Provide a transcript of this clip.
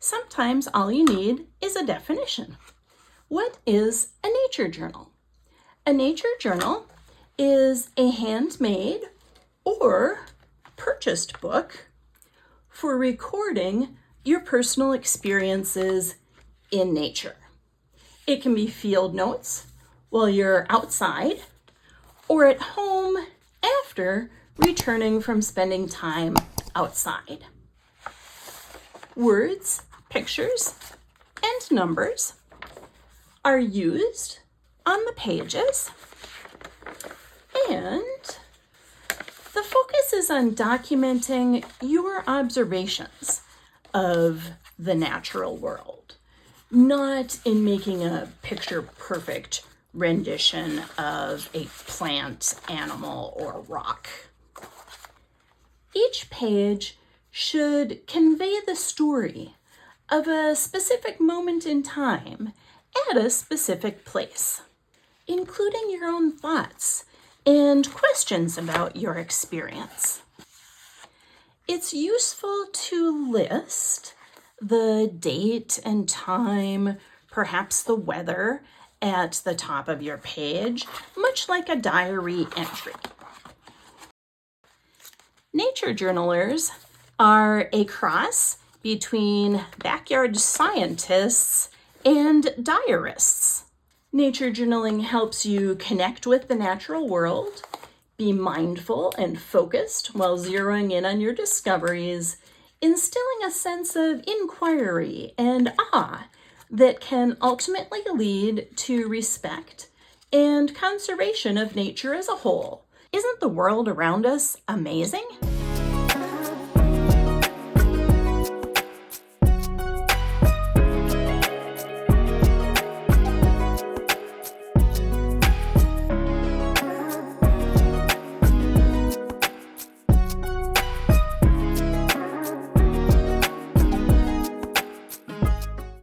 Sometimes all you need is a definition. What is a nature journal? A nature journal is a handmade or purchased book for recording your personal experiences in nature. It can be field notes while you're outside or at home after returning from spending time outside. Words, pictures, and numbers are used on the pages, and the focus is on documenting your observations of the natural world, not in making a picture-perfect rendition of a plant, animal, or rock. Each page should convey the story of a specific moment in time at a specific place, including your own thoughts and questions about your experience. It's useful to list the date and time, perhaps the weather, at the top of your page, much like a diary entry. Nature journalers are a cross between backyard scientists and diarists. Nature journaling helps you connect with the natural world, be mindful and focused while zeroing in on your discoveries, instilling a sense of inquiry and awe that can ultimately lead to respect and conservation of nature as a whole. Isn't the world around us amazing?